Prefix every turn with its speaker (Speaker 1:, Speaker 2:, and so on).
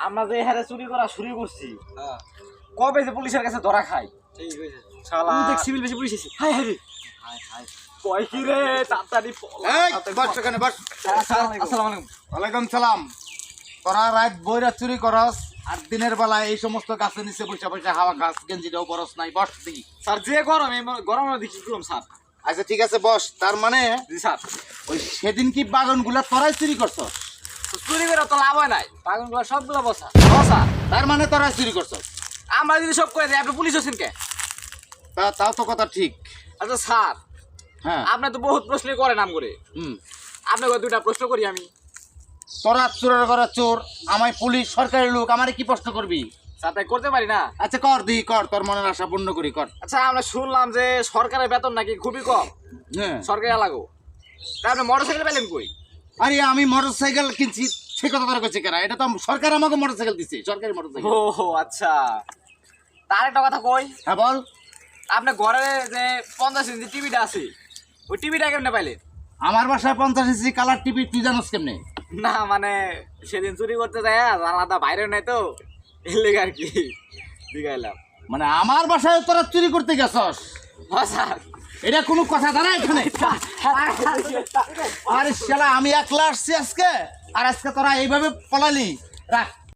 Speaker 1: আমরা যে হারে চুরি করা শুরু করছি কবে যে পুলিশের কাছে ধরা খাই
Speaker 2: ঠিক হয়েছে
Speaker 1: শালা
Speaker 2: দেখ সিভিল বেশি পুলিশ এসে
Speaker 1: হাই হাই হাই কয় কি রে তাড়াতাড়ি
Speaker 3: বস সেখানে বস।
Speaker 1: আসসালামু আলাইকুম
Speaker 3: ওয়ালাইকুম সালাম। তোরা রাত বইরা চুরি করস আর দিনের বেলায় এই সমস্ত গাছের নিচে বসে বসে হাওয়া খাস, গেঞ্জিটাও পরস নাই, বস দেখি।
Speaker 1: স্যার যে গরম এই গরমে দেখি করলাম স্যার
Speaker 3: আচ্ছা ঠিক আছে বস। তার মানে
Speaker 1: জি স্যার
Speaker 3: ওই সেদিন কি বাগানগুলা তোরাই চুরি করছস?
Speaker 1: চুরি করে তো লাভ হয় নাই বাগানগুলো সবগুলো বসা বসা
Speaker 3: তার মানে তোরাই চুরি করছস?
Speaker 1: আমরা যদি সব করে দিই আপনি পুলিশ আছেন কে
Speaker 3: তাও তো কথা ঠিক।
Speaker 1: আচ্ছা স্যার
Speaker 3: হ্যাঁ
Speaker 1: আপনি তো বহুত প্রশ্ন করে নাম করে
Speaker 3: হুম।
Speaker 1: আপনাকে দুইটা প্রশ্ন করি আমি
Speaker 3: তোরা চোরের ঘরে চোর, আমায় পুলিশ সরকারি লোক, আমারে কি প্রশ্ন করবি?
Speaker 1: স্যার তাই করতে পারি না
Speaker 3: আচ্ছা কর দি, কর, তোর মনের আশা পূর্ণ করি, কর।
Speaker 1: আচ্ছা আমরা শুনলাম যে সরকারের বেতন নাকি খুবই কম
Speaker 3: হ্যাঁ।
Speaker 1: সরকারি লাগো তা আপনি মোটরসাইকেল পেলেন কই
Speaker 3: আরে আমি মোটরসাইকেল কিনছি, সে কথা তোরা কইছে কেন? এটা তো সরকার আমাকে মোটরসাইকেল দিছে, সরকারি মোটরসাইকেল।
Speaker 1: ও আচ্ছা তার একটা কথা কই
Speaker 3: হ্যাঁ বল।
Speaker 1: আপনার ঘরে যে 50 ইঞ্চি টিভিটা আছে ওই টিভিটা কেমনে পাইলেন
Speaker 3: আমার বাসায় 50 ইঞ্চি কালার টিভি, তুই জানোস কেমনে?
Speaker 1: না মানে সেদিন চুরি করতে যায় আলাদা বাইরে নাই তো এর লেগে আর কি দিগাইলাম
Speaker 3: মানে আমার বাসায় তোরা চুরি করতে গেছস?
Speaker 1: স্যার
Speaker 3: এটা কোনো কথা দাঁড়া এখানে? আরে শালা আমি একলা আসছি আজকে, আর আজকে তোরা এইভাবে পলালি। রাখ